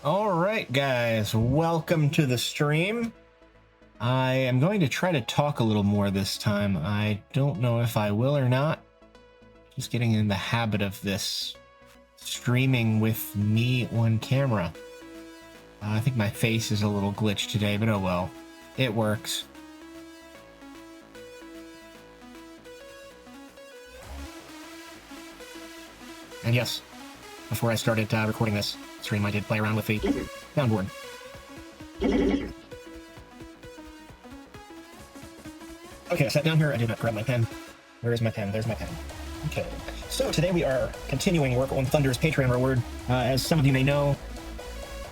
All right, guys, welcome to the stream. I am going to try to talk a little more this time. I don't know if I will or not. Just getting in the habit of this streaming with me on camera. I think my face is a little glitched today, but oh well. It works. And yes, before I started recording this stream, I did play around with the soundboard. Okay, I sat down here. I did not grab my pen. Where is my pen? There's my pen. Okay. So today we are continuing work on Thunder's Patreon reward. As some of you may know,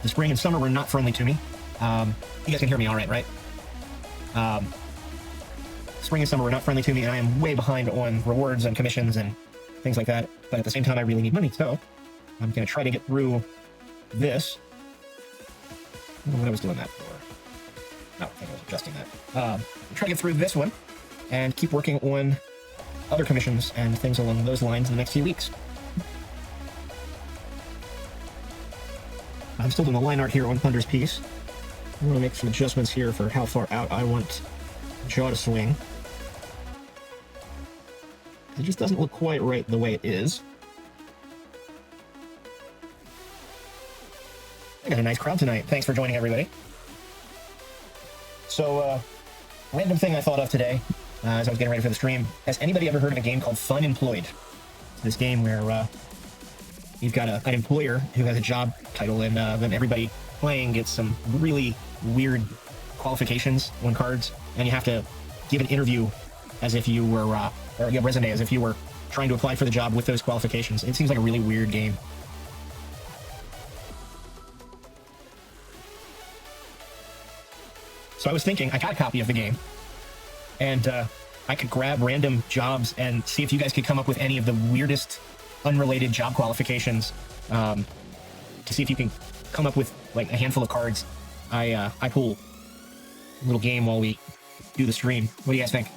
the spring and summer were not friendly to me. You guys can hear me all right? Spring and summer were not friendly to me, and I am way behind on rewards and commissions and things like that. But at the same time, I really need money, so I'm going to try to get through this. I don't know what I was doing that for. No, I think I was adjusting that. Try to get through this one and keep working on other commissions and things along those lines in the next few weeks. I'm still doing the line art here on Thunder's piece. I'm going to make some adjustments here for how far out I want Jaw to swing. It just doesn't look quite right the way it is. I got a nice crowd tonight. Thanks for joining, everybody. So, random thing I thought of today, as I was getting ready for the stream. Has anybody ever heard of a game called Funemployed? It's this game where you've got an employer who has a job title, and then everybody playing gets some really weird qualifications on cards, and you have to give an interview as if you were, or a resume as if you were trying to apply for the job with those qualifications. It seems like a really weird game. So I was thinking, I got a copy of the game, and I could grab random jobs and see if you guys could come up with any of the weirdest, unrelated job qualifications, to see if you can come up with like a handful of cards. I pull a little game while we do the stream. What do you guys think?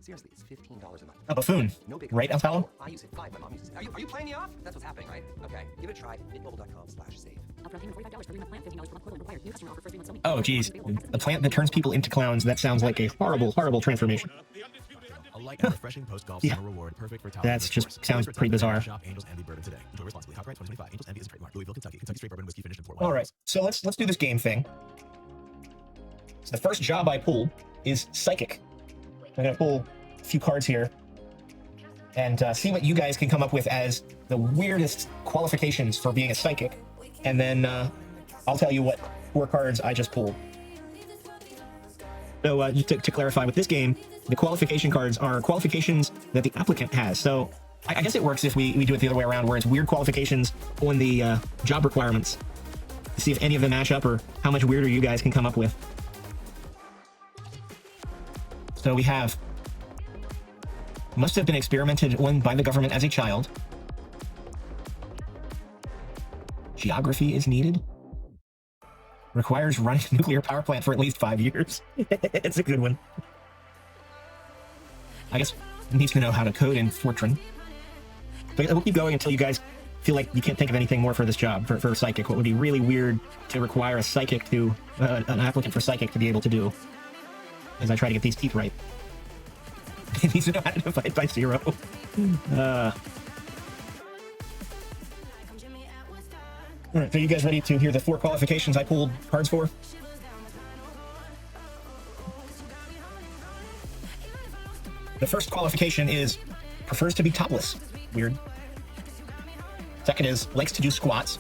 Seriously, it's $15 a month. A buffoon, No big right, Alpalo? I use it 5. My mom uses it. Are you playing me off? That's what's happening, right? Okay, give it a try. Mintmobile.com/save. Oh, geez. A plant that turns people into clowns. That sounds like a horrible, horrible transformation. A light and refreshing post-golf Yeah. summer reward, perfect for That's just sounds pretty bizarre. Shop Angels Envy Bourbon today. Enjoy responsibly. Copyright 2025. Angels Envy is a trademark. Louisville, Kentucky. Kentucky straight bourbon whiskey finished in Fort Wayne. All right, so let's do this game thing. So the first job I pull is Psychic. I'm gonna pull a few cards here and see what you guys can come up with as the weirdest qualifications for being a Psychic, and then I'll tell you what 4 cards I just pulled. So just to clarify, with this game, the qualification cards are qualifications that the applicant has. So I guess it works if we do it the other way around, where it's weird qualifications on the job requirements, to see if any of them match up or how much weirder you guys can come up with. So we have must have been experimented on by the government as a child. Geography is needed. Requires running a nuclear power plant for at least 5 years. It's a good one. I guess it needs to know how to code in Fortran. But we'll keep going until you guys feel like you can't think of anything more for this job, for Psychic. What would be really weird to require a Psychic to, an applicant for Psychic to be able to do, as I try to get these teeth right. It needs to know how to divide by 0. All right, so you guys ready to hear the 4 qualifications I pulled cards for? The first qualification is prefers to be topless. Weird. Second is likes to do squats.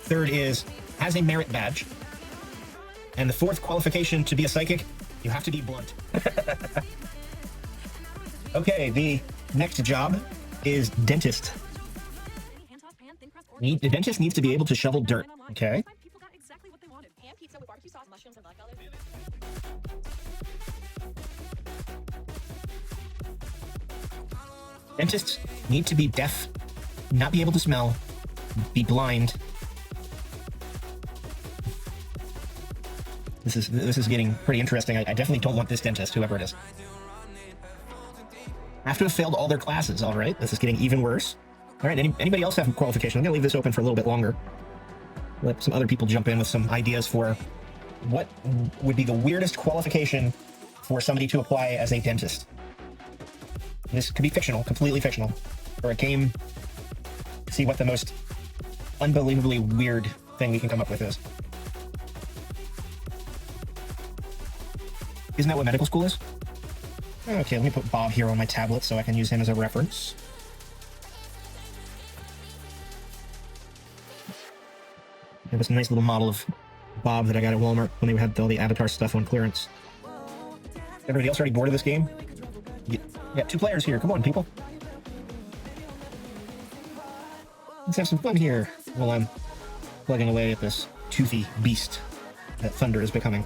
Third is has a merit badge. And the 4th qualification to be a Psychic, you have to be blunt. Okay, the next job is dentist. The dentist needs to be able to shovel dirt. Okay. Dentists need to be deaf, not be able to smell, be blind. This is getting pretty interesting. I definitely don't want this dentist, whoever it is. have to have failed all their classes. All right, this is getting even worse. All right, anybody else have qualification? I'm gonna leave this open for a little bit longer. Let some other people jump in with some ideas for what would be the weirdest qualification for somebody to apply as a dentist. This could be fictional, completely fictional, or a game. See what the most unbelievably weird thing we can come up with is. Isn't that what medical school is? Okay, let me put Bob here on my tablet so I can use him as a reference. It was a nice little model of Bob that I got at Walmart when they had all the Avatar stuff on clearance. Everybody else already bored of this game? Yeah, 2 players here. Come on, people. Let's have some fun here while I'm plugging away at this toothy beast that Thunder is becoming.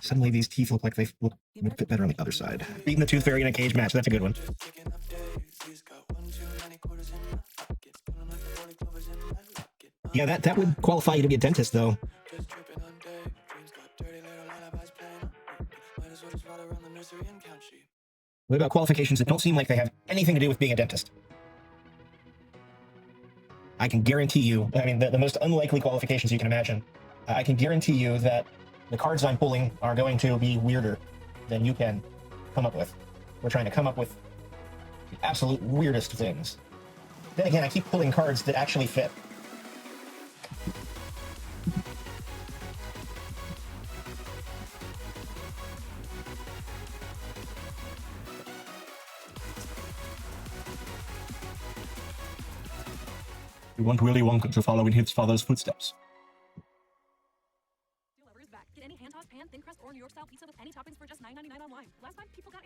Suddenly these teeth look like they would fit better on the other side. Beating the Tooth Fairy in a cage match, that's a good one. Yeah, that would qualify you to be a dentist, though. What about qualifications that don't seem like they have anything to do with being a dentist? I can guarantee you, I mean, the most unlikely qualifications you can imagine, I can guarantee you that the cards I'm pulling are going to be weirder than you can come up with. We're trying to come up with the absolute weirdest things. Then again, I keep pulling cards that actually fit. We want Willy Wonka to follow in his father's footsteps.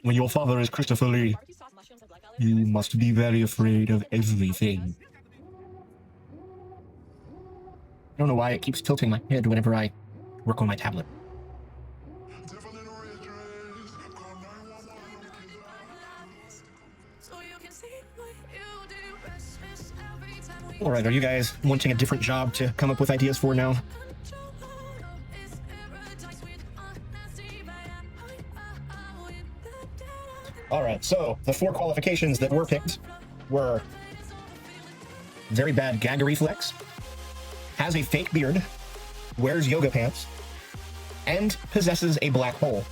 When your father is Christopher Lee, you must be very afraid of everything. I don't know why it keeps tilting my head whenever I work on my tablet. Alright, are you guys wanting a different job to come up with ideas for now? Alright, so the 4 qualifications that were picked were very bad gag reflex, has a fake beard, wears yoga pants, and possesses a black hole.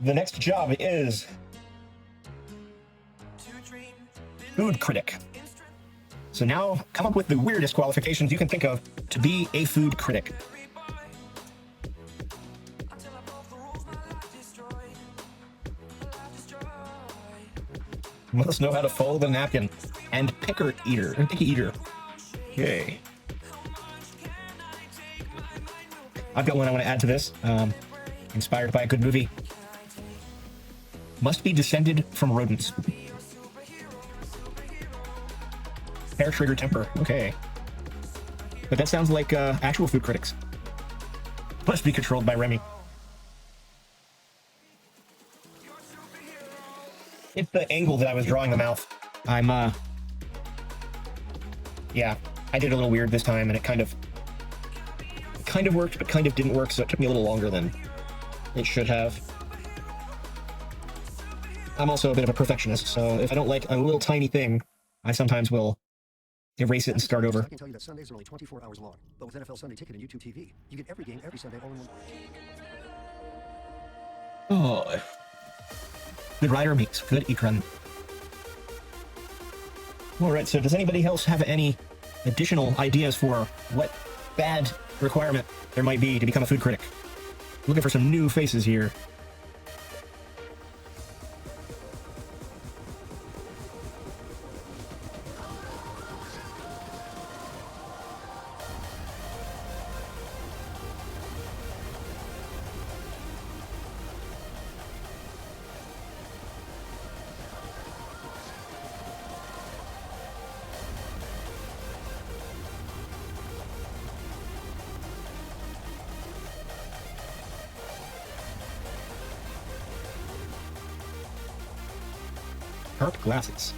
The next job is food critic. So now come up with the weirdest qualifications you can think of to be a food critic. Must know how to fold a napkin and picky eater. Yay. I've got one I want to add to this. Inspired by a good movie. Must be descended from rodents. Hair trigger temper. Okay. But that sounds like actual food critics. Must be controlled by Remy. It's the angle that I was drawing the mouth. Yeah, I did a little weird this time, and it kind of worked, but kind of didn't work, so it took me a little longer than it should have. I'm also a bit of a perfectionist, so if I don't like a little tiny thing, I sometimes will erase it and start over. I can tell you that Sundays are only 24 hours long, but with NFL Sunday Ticket and YouTube TV, you get every game every Sunday all in one. Oh. Good rider meets good Ikran. Alright, so does anybody else have any additional ideas for what bad requirement there might be to become a food critic? Looking for some new faces here. Sharp glasses.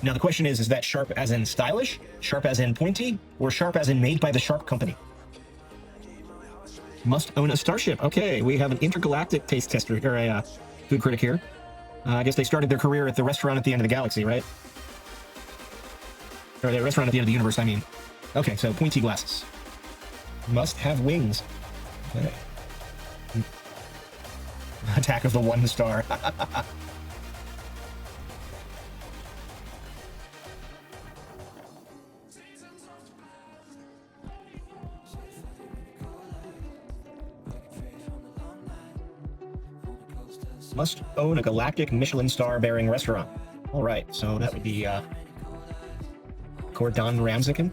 Now the question is that sharp as in stylish, sharp as in pointy, or sharp as in made by the Sharp Company? Must own a starship. Okay, we have an intergalactic taste tester, or a food critic here. I guess they started their career at the restaurant at the end of the galaxy, right? Or the restaurant at the end of the universe, I mean. Okay, so pointy glasses. Must have wings. Okay. Attack of the One Star. Must own a galactic Michelin star-bearing restaurant. All right, so that would be Gordon Ramsikin.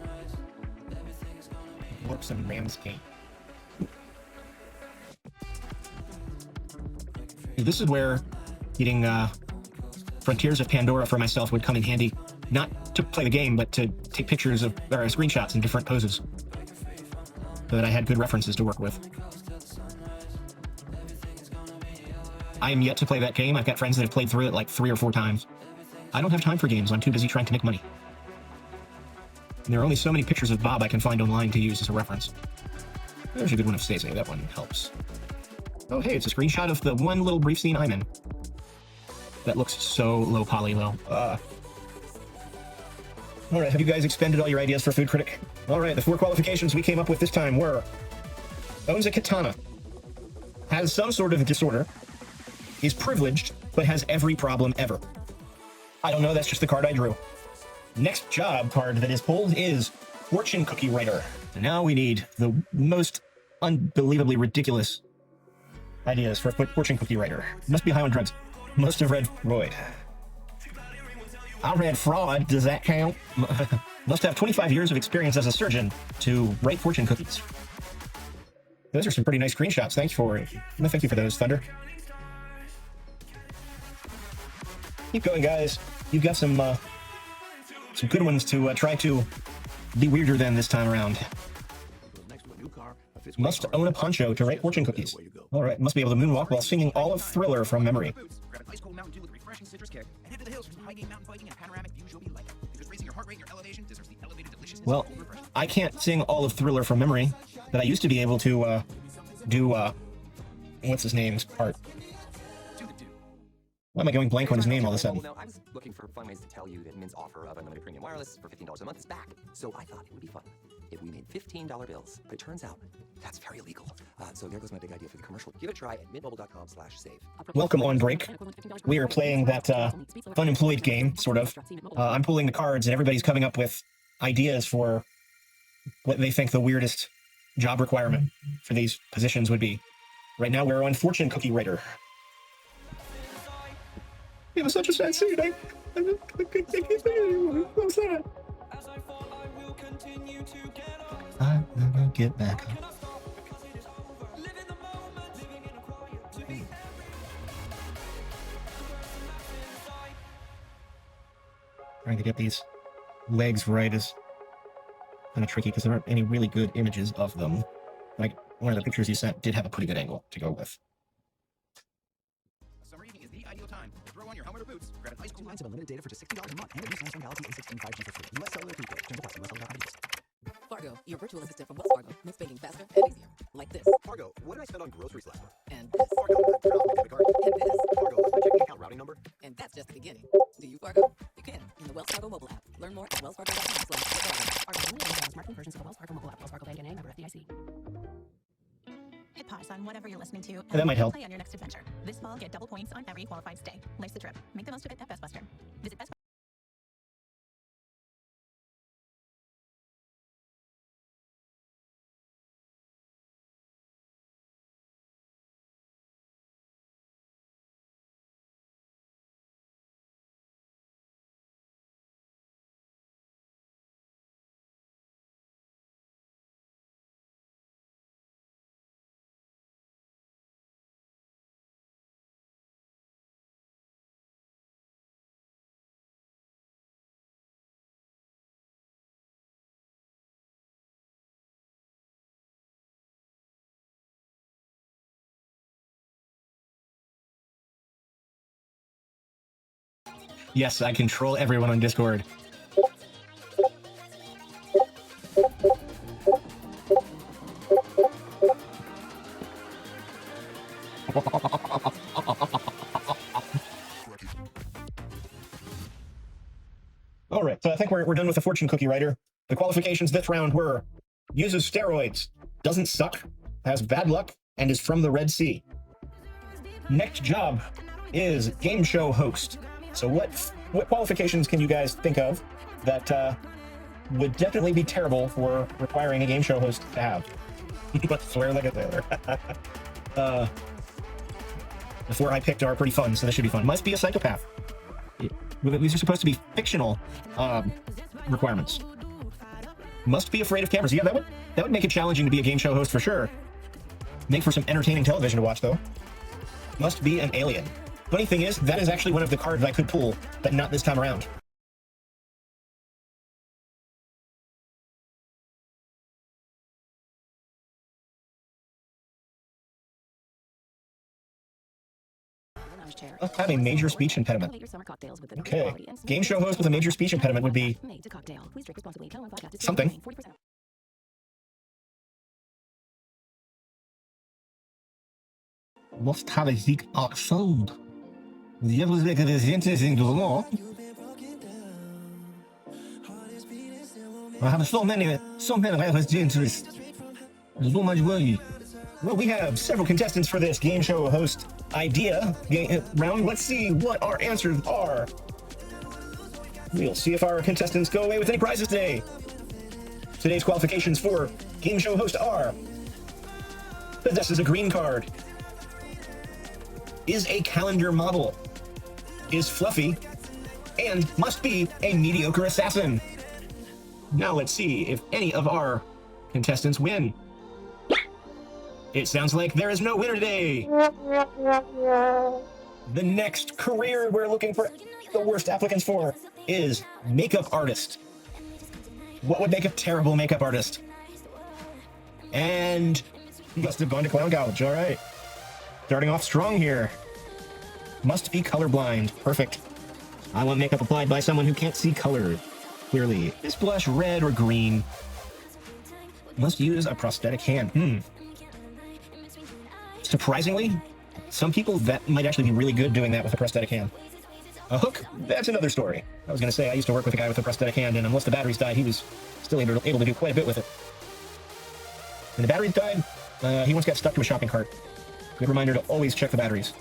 Whoops, and Ramsky. This is where getting Frontiers of Pandora for myself would come in handy, not to play the game, but to take pictures of or screenshots in different poses, so that I had good references to work with. I am yet to play that game. I've got friends that have played through it like 3 or 4 times. I don't have time for games. I'm too busy trying to make money. And there are only so many pictures of Bob I can find online to use as a reference. There's a good one of Stacey. That one helps. Oh, hey, it's a screenshot of the one little brief scene I'm in. That looks so low poly, though. All right, have you guys expended all your ideas for Food Critic? All right, the 4 qualifications we came up with this time were: owns a katana, has some sort of disorder, is privileged, but has every problem ever. I don't know, that's just the card I drew. Next job card that is pulled is Fortune Cookie Writer. So now we need the most unbelievably ridiculous ideas for Fortune Cookie Writer. Must be high on drugs. Must have read Freud. I read fraud, does that count? Must have 25 years of experience as a surgeon to write fortune cookies. Those are some pretty nice screenshots. Thank you for those, Thunder. Keep going, guys. You've got some good ones to try to be weirder than this time around. Must own a poncho to write fortune cookies. All right, must be able to moonwalk while singing all of Thriller from memory. Well, I can't sing all of Thriller from memory, but I used to be able to do what's his name's part. Why am I going blank on his name all of a sudden? Well, no, I was looking for fun ways to tell you that Mint's offer of unlimited premium wireless for $15 a month is back. So I thought it would be fun if we made $15 bills. But it turns out that's very illegal. So there goes my big idea for the commercial. Give it a try at mintmobile.com/save. Welcome on break. We are playing that unemployed game, sort of. I'm pulling the cards, and everybody's coming up with ideas for what they think the weirdest job requirement for these positions would be. Right now, we're on Fortune Cookie Writer. It was such a sad scene. I'm sad. I'm gonna get back up. Trying to get these legs right is kind of tricky because there aren't any really good images of them. Like, one of the pictures you sent did have a pretty good angle to go with. Summer evening is the ideal time to throw on your helmet or boots, grab an ice cold lines of unlimited data for just $60 a month, and a new Samsung Galaxy A16 5G for free. US Cellular Prepaid. Terms apply. US Cellular IDs. Fargo, your virtual assistant from Wells Fargo, makes banking faster and easier. Like this. Fargo, what did I spend on groceries last month? And this. Fargo, turn off my debit card. And this. Fargo, what's my checking account routing number? And that's just the beginning. Do you Fargo? You can in the Wells Fargo mobile app. Learn more at wellsfargo.com/Fargo. Fargo only available on smartphone versions of the Wells Fargo mobile app. Wells Fargo Bank N.A. member FDIC. Hit pause on whatever you're listening to. That might help. Play on your next adventure. This fall, get double points on every qualified stay. Life's a trip. Make the most of it at Best Western. Visit Best Yes, I control everyone on Discord. All right, so I think we're done with the fortune cookie writer. The qualifications this round were: uses steroids, doesn't suck, has bad luck, and is from the Red Sea. Next job is game show host. So what qualifications can you guys think of that would definitely be terrible for requiring a game show host to have? But swear like a sailor. The four I picked are pretty fun, so this should be fun. Must be a psychopath. These are supposed to be fictional requirements. Must be afraid of cameras. Yeah, that would make it challenging to be a game show host for sure. Make for some entertaining television to watch, though. Must be an alien. Funny thing is, that is actually one of the cards I could pull, but not this time around. Have a major speech impediment. Okay. Game show host with a major speech impediment would be something. Must have a thick accent. I have so many interests. There's so much worry. Well, we have several contestants for this game show host idea round. Let's see what our answers are. We'll see if our contestants go away with any prizes today. Today's qualifications for game show host are: possesses a green card, is a calendar model, is fluffy, and must be a mediocre assassin. Now let's see if any of our contestants win. It sounds like there is no winner today. The next career we're looking for the worst applicants for is makeup artist. What would make a terrible makeup artist? And you must have gone to clown college. All right. Starting off strong here. Must be colorblind. Perfect. I want makeup applied by someone who can't see color clearly. Is blush red or green? Must use a prosthetic hand. Surprisingly, some people that might actually be really good doing that with a prosthetic hand. A hook? That's another story. I was going to say, I used to work with a guy with a prosthetic hand, and unless the batteries died, he was still able to do quite a bit with it. When the batteries died, he once got stuck to a shopping cart. Good reminder to always check the batteries.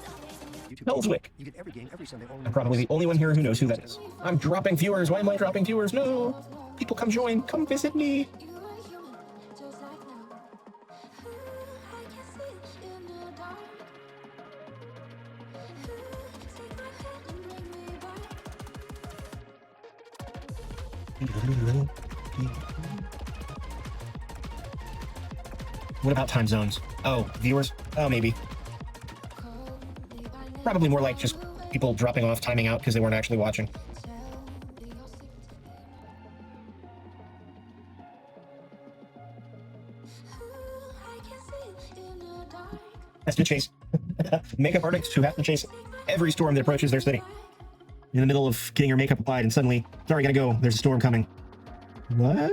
Hellswick. You get every game every Sunday only. I'm probably the only one here who knows who that is. I'm dropping viewers. Why am I dropping viewers? No! People come join. Come visit me. What about time zones? Oh, viewers? Oh, maybe. Probably more like just people dropping off, timing out because they weren't actually watching. Has to chase makeup artists who have to chase every storm that approaches their city. In the middle of getting your makeup applied, and suddenly, sorry, gotta go. There's a storm coming. What?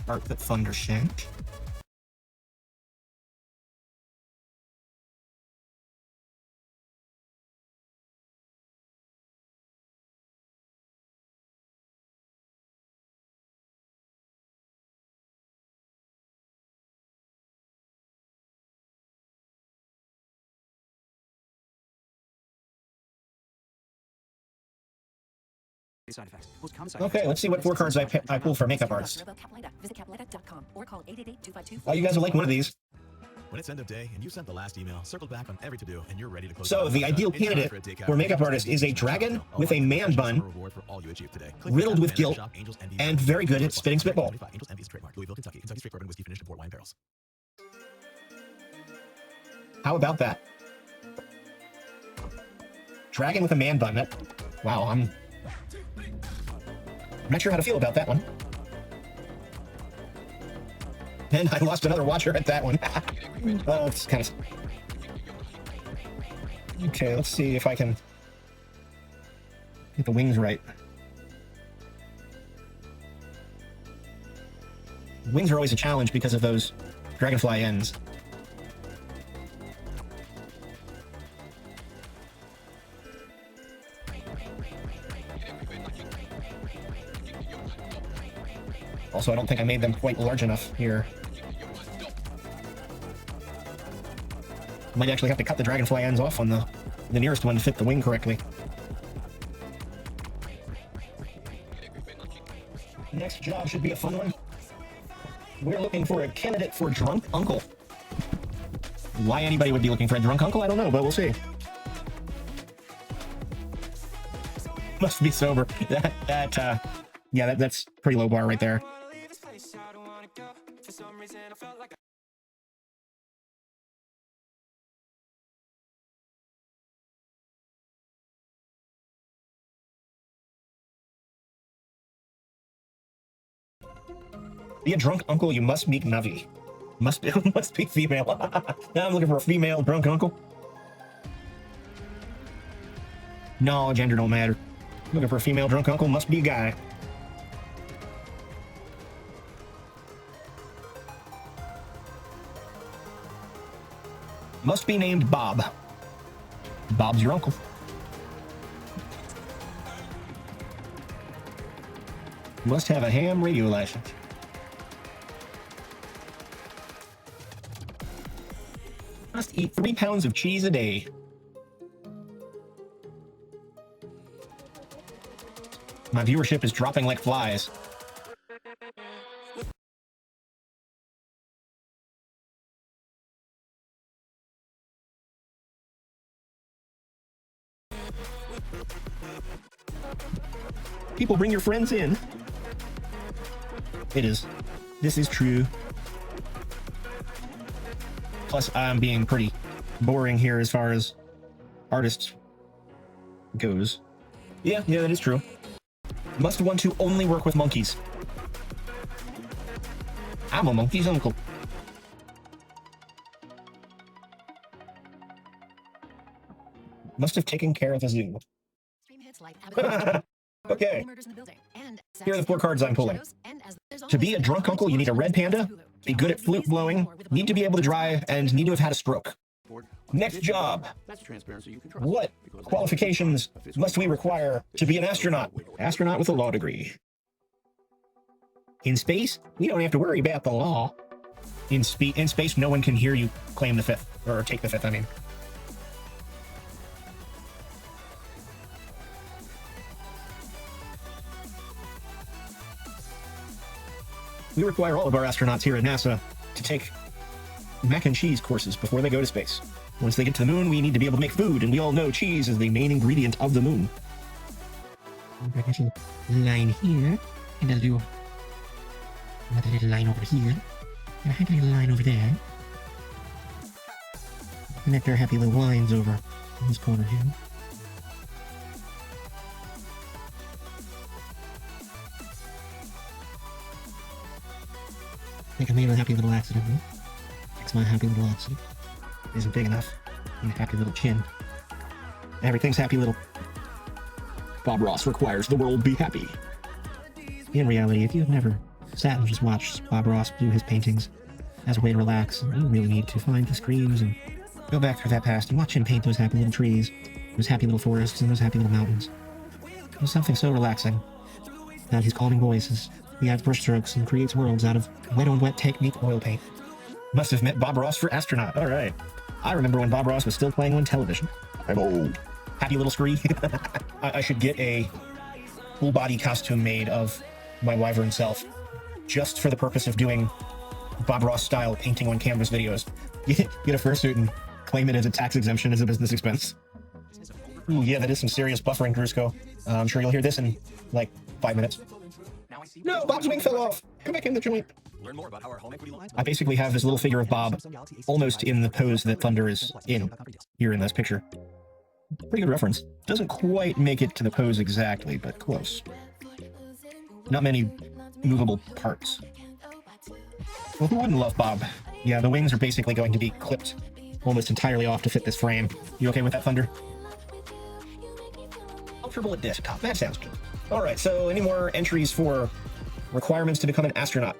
art that Thunder sent. Side effects. Most common side Okay, effects. let's see what 4 cards I pull for makeup artists. Visit caplita.com or call 888-252. Oh, you guys will like one of these. When it's end of day and you sent the last email, circle back on every to-do and you're ready to close. So, the ideal candidate for makeup artist is a dragon with a man bun, riddled with guilt, and very good at spitting spitball. Angels Envy is trademark. Louisville, Kentucky. Kentucky straight bourbon whiskey finished in port wine barrels. How about that? Dragon with a man bun. That, wow, I'm not sure how to feel about that one. And I lost another watcher at that one. Oh, it's kind of... Okay, let's see if I can get the wings right. Wings are always a challenge because of those dragonfly ends. Also, I don't think I made them quite large enough here. Might actually have to cut the dragonfly ends off on the nearest one to fit the wing correctly. Next job should be a fun one. We're looking for a candidate for drunk uncle. Why anybody would be looking for a drunk uncle, I don't know, but we'll see. Must be sober. Yeah, that's pretty low bar right there. Be a drunk uncle, you must meet Navi. Must be female. Now I'm looking for a female drunk uncle. No, gender don't matter. Looking for a female drunk uncle, must be a guy. Must be named Bob. Bob's your uncle. Must have a ham radio license. Must eat 3 pounds of cheese a day. My viewership is dropping like flies. People, bring your friends in. It is. This is true. Plus, I'm being pretty boring here as far as artists goes. Yeah, that is true. Must want to only work with monkeys. I'm a monkey's uncle. Must have taken care of the zoo. Okay. Here are the 4 cards I'm pulling. To be a drunk uncle, you need a red panda, be good at flute blowing, need to be able to drive, and need to have had a stroke. Next job. What qualifications must we require to be an astronaut? Astronaut with a law degree. In space, we don't have to worry about the law. In space, no one can hear you claim the 5th, or take the 5th, I mean. We require all of our astronauts here at NASA to take mac and cheese courses before they go to space. Once they get to the moon, we need to be able to make food, and we all know cheese is the main ingredient of the moon. I'll get a line here, and I'll do another little line over here, and a happy little line over there. Connect our happy little lines over in this corner here. I think I made a happy little accident here. Fix my happy little accident. Isn't big enough. Need a happy little chin. Everything's happy little. Bob Ross requires the world be happy. In reality, if you've never sat and just watched Bob Ross do his paintings as a way to relax. And you really need to find the screens and go back through that past and watch him paint those happy little trees, those happy little forests, and those happy little mountains. There's something so relaxing about his calming voice. He adds brush strokes and creates worlds out of wet-on-wet technique oil paint. Must have met Bob Ross for Astronaut. All right. I remember when Bob Ross was still playing on television. I'm old. Happy little scree. I should get a full-body costume made of my wyvern self just for the purpose of doing Bob Ross-style painting on canvas videos. Get a fursuit and claim it as a tax exemption as a business expense. Ooh, yeah, that is some serious buffering, Drusco. I'm sure you'll hear this in, like, 5 minutes. No, Bob's wing fell off. Come back in the joint. Learn more about how our home equity lines I basically have this little figure of Bob almost in the pose that Thunder is in here in this picture. Pretty good reference. Doesn't quite make it to the pose exactly, but close. Not many movable parts. Well, who wouldn't love Bob? Yeah, the wings are basically going to be clipped almost entirely off to fit this frame. You okay with that, Thunder? Ultraviolet desktop. That sounds good. All right, so any more entries for requirements to become an astronaut?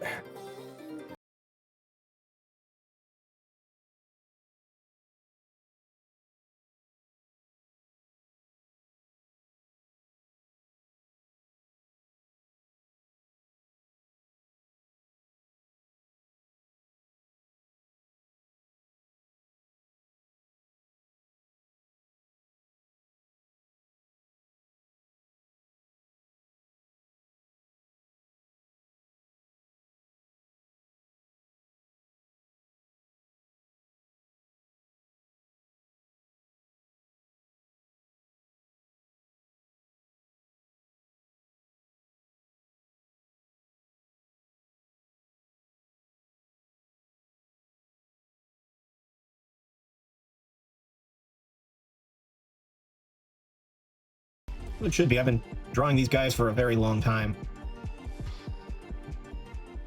Well, it should be. I've been drawing these guys for a very long time.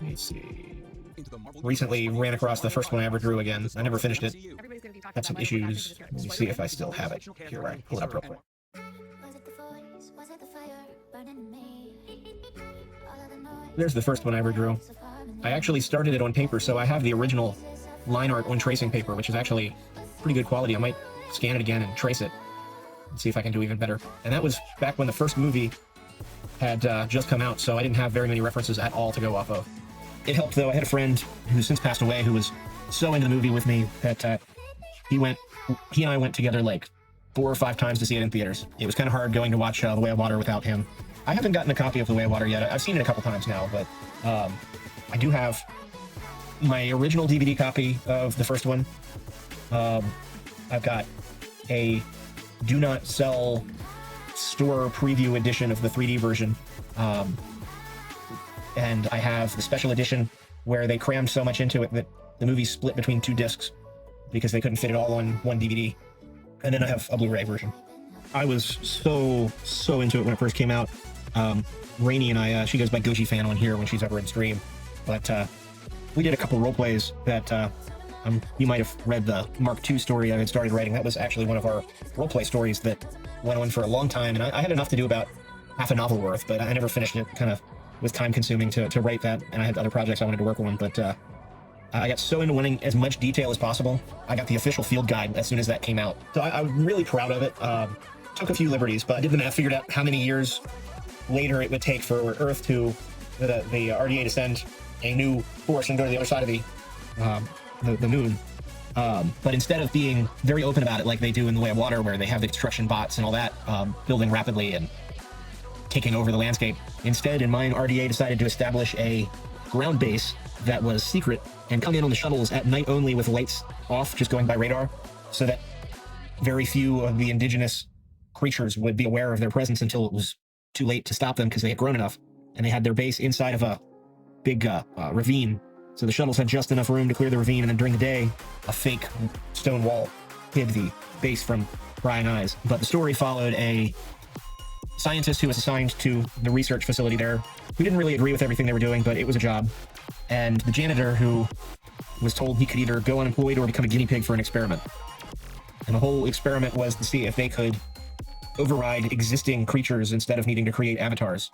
Let me see. Recently ran across the first one I ever drew again. I never finished it. Had some issues. Let me see if I still have it. Here, right. Pull it up real quick. There's the first one I ever drew. I actually started it on paper, so I have the original line art on tracing paper, which is actually pretty good quality. I might scan it again and trace it and see if I can do even better. And that was back when the first movie had just come out, so I didn't have very many references at all to go off of. It helped, though. I had a friend who's since passed away who was so into the movie with me that he and I went together like 4 or 5 times to see it in theaters. It was kind of hard going to watch The Way of Water without him. I haven't gotten a copy of The Way of Water yet. I've seen it a couple times now, but I do have my original DVD copy of the first one. I've got a do not sell store preview edition of the 3D version. And I have the special edition where they crammed so much into it that the movie's split between 2 discs because they couldn't fit it all on one DVD. And then I have a Blu-ray version. I was so into it when it first came out. Rainey and I, she goes by Goji Fan on here when she's ever in stream. But we did a couple role plays that you might have read the Mark II story I had started writing. That was actually one of our role play stories that went on for a long time. And I had enough to do about half a novel worth, but I never finished it. Kind of was time consuming to write that. And I had other projects I wanted to work on. But I got so into wanting as much detail as possible. I got the official field guide as soon as that came out. So I'm really proud of it. Took a few liberties, but I did the math, figured out how many years later it would take for Earth to, the RDA to send a new force and go to the other side of the moon. But instead of being very open about it like they do in The Way of Water, where they have the construction bots and all that building rapidly and taking over the landscape, instead in mine, RDA decided to establish a ground base that was secret and come in on the shuttles at night only with lights off, just going by radar, so that very few of the indigenous creatures would be aware of their presence until it was too late to stop them because they had grown enough. And they had their base inside of a big ravine. So the shuttles had just enough room to clear the ravine, and then during the day, a fake stone wall hid the base from prying eyes. But the story followed a scientist who was assigned to the research facility there. We didn't really agree with everything they were doing, but it was a job. And the janitor who was told he could either go unemployed or become a guinea pig for an experiment. And the whole experiment was to see if they could override existing creatures instead of needing to create avatars.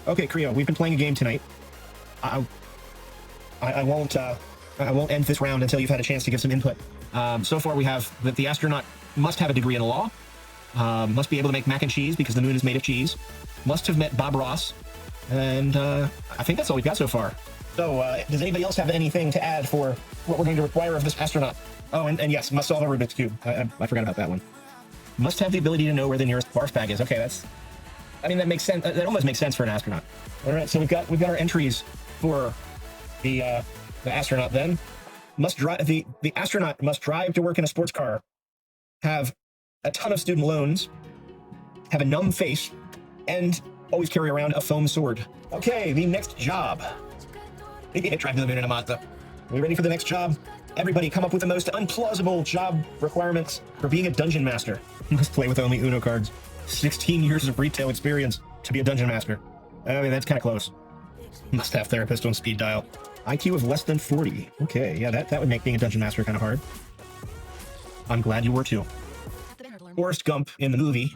Okay, Creo, we've been playing a game tonight. I, I won't end this round until you've had a chance to give some input. So far, we have that the astronaut must have a degree in law, must be able to make mac and cheese because the moon is made of cheese, must have met Bob Ross, and I think that's all we've got so far. So, does anybody else have anything to add for what we're going to require of this astronaut? Oh, and yes, must solve a Rubik's Cube. I forgot about that one. Must have the ability to know where the nearest barf bag is. Okay, that makes sense. That almost makes sense for an astronaut. All right, so we've got our entries for the astronaut. Then the astronaut must drive to work in a sports car, have a ton of student loans, have a numb face, and always carry around a foam sword. Okay, the next job. Drive to the moon in a Mazda. Are we ready for the next job? Everybody come up with the most unplausible job requirements for being a dungeon master. Must play with only Uno cards. 16 years of retail experience to be a dungeon master. I mean, that's kind of close. Must have therapist on speed dial. IQ of less than 40. Okay, yeah, that would make being a dungeon master kind of hard. I'm glad you were too. Forrest Gump in the movie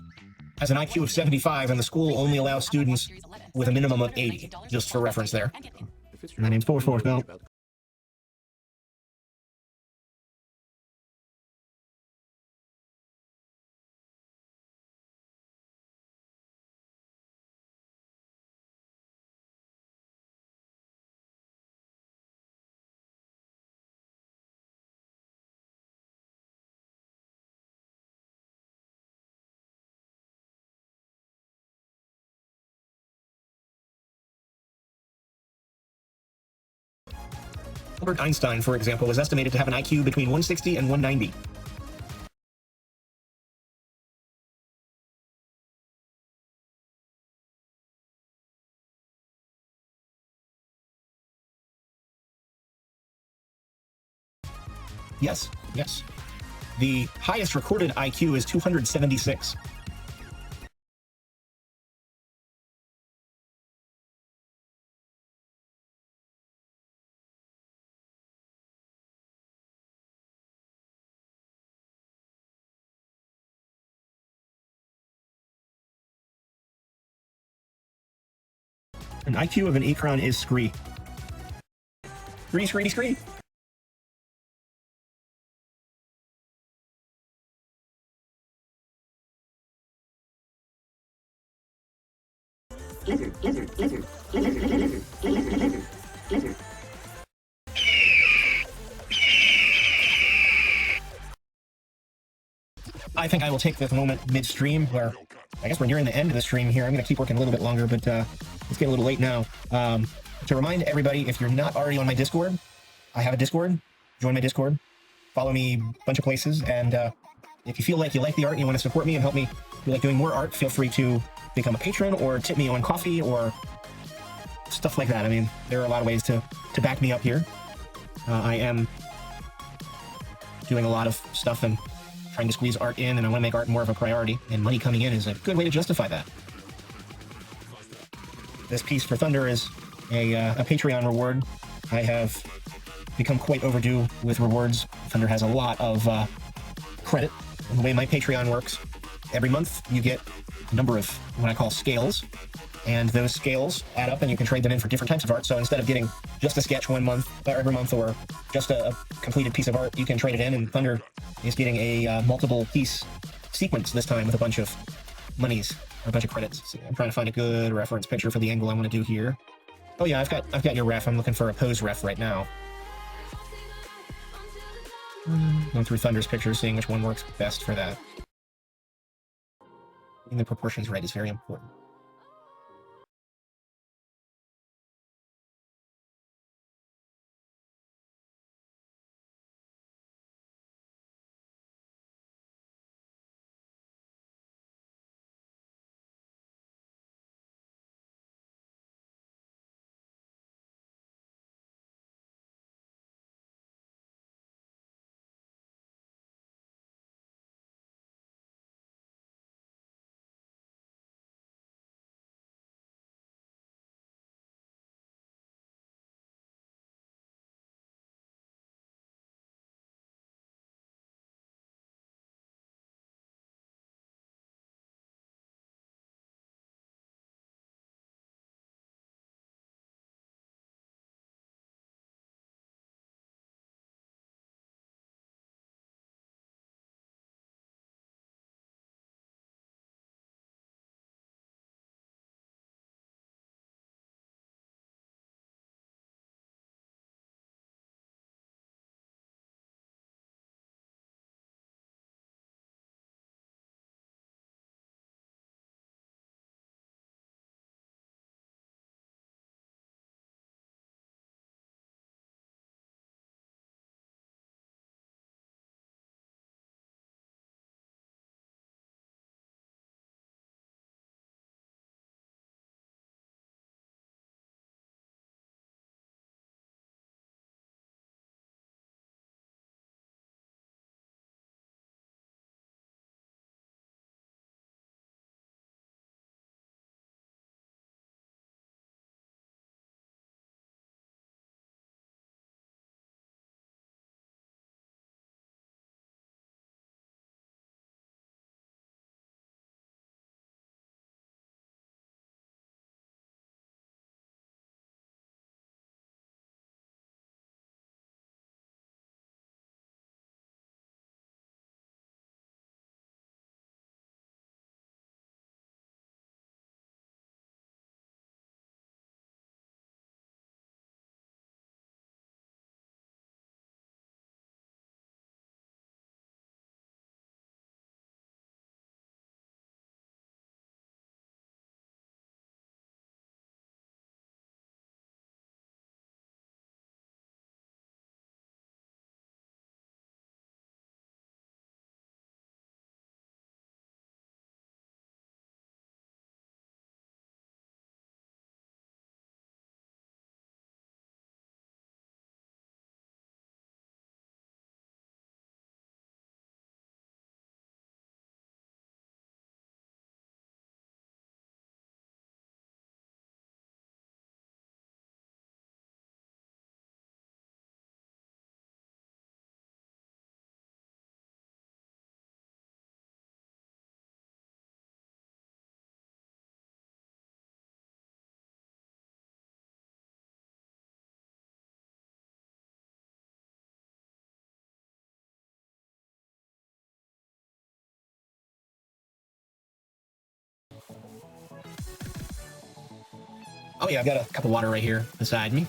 has an IQ of 75, and the school only allows students with a minimum of 80, just for reference there. My name's Forrest Gump. Albert Einstein, for example, is estimated to have an IQ between 160 and 190. Yes. The highest recorded IQ is 276. An IQ of an Ikran is Scree. Scree. Lizard. I think I will take this moment midstream where I guess we're nearing the end of the stream here. I'm going to keep working a little bit longer, but it's getting a little late now. To remind everybody, if you're not already on my Discord, I have a Discord. Join my Discord. Follow me a bunch of places. And if you feel like you like the art and you want to support me and help me, if you like doing more art, feel free to become a patron or tip me on coffee or stuff like that. I mean, there are a lot of ways to back me up here. I am doing a lot of stuff and trying to squeeze art in, and I want to make art more of a priority, and money coming in is a good way to justify that. This piece for Thunder is a Patreon reward. I have become quite overdue with rewards. Thunder has a lot of credit. And the way my Patreon works, every month you get a number of what I call scales, and those scales add up and you can trade them in for different types of art. So instead of getting just a sketch one month or every month or just a completed piece of art, you can trade it in, and Thunder is getting a multiple piece sequence this time with a bunch of monies, or a bunch of credits. So I'm trying to find a good reference picture for the angle I want to do here. Oh yeah, I've got your ref. I'm looking for a pose ref right now. Going through Thunder's pictures, seeing which one works best for that. Getting the proportions right is very important. Oh yeah, I've got a cup of water right here beside me.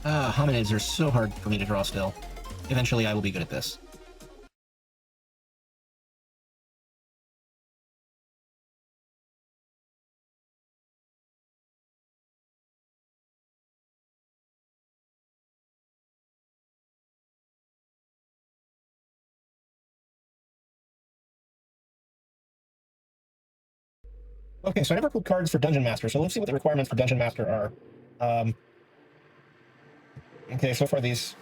Hominids are so hard for me to draw still. Eventually I will be good at this. Okay, so I never pulled cards for Dungeon Master, so let's see what the requirements for Dungeon Master are. Okay, so far these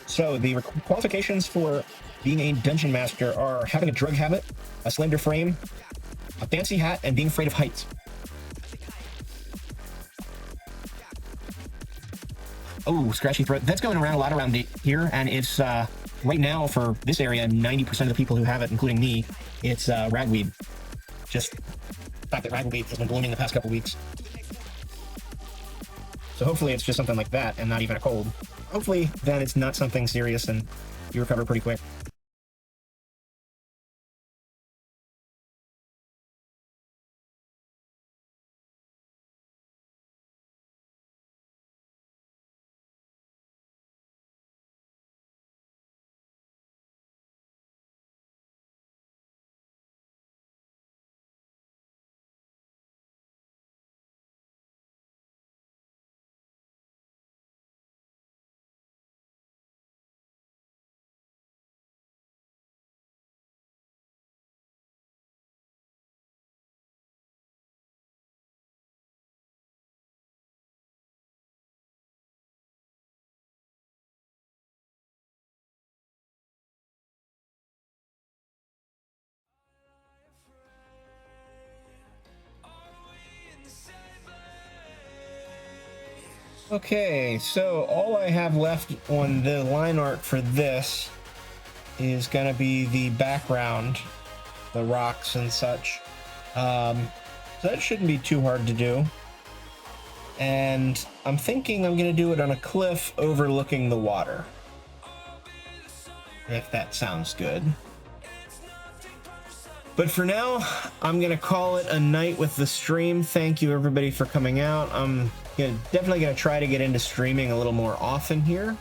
So the qualifications for being a dungeon master are having a drug habit, a slender frame, a fancy hat, and being afraid of heights. Oh, scratchy throat. That's going around a lot around here, and it's right now for this area, 90% of the people who have it, including me, it's ragweed. Just the fact that ragweed has been blooming the past couple weeks. So hopefully it's just something like that and not even a cold. Hopefully then it's not something serious and you recover pretty quick. Okay, so all I have left on the line art for this is gonna be the background, the rocks and such. So that shouldn't be too hard to do. And I'm thinking I'm gonna do it on a cliff overlooking the water, if that sounds good. But for now, I'm gonna call it a night with the stream. Thank you everybody for coming out. I'm definitely gonna try to get into streaming a little more often here.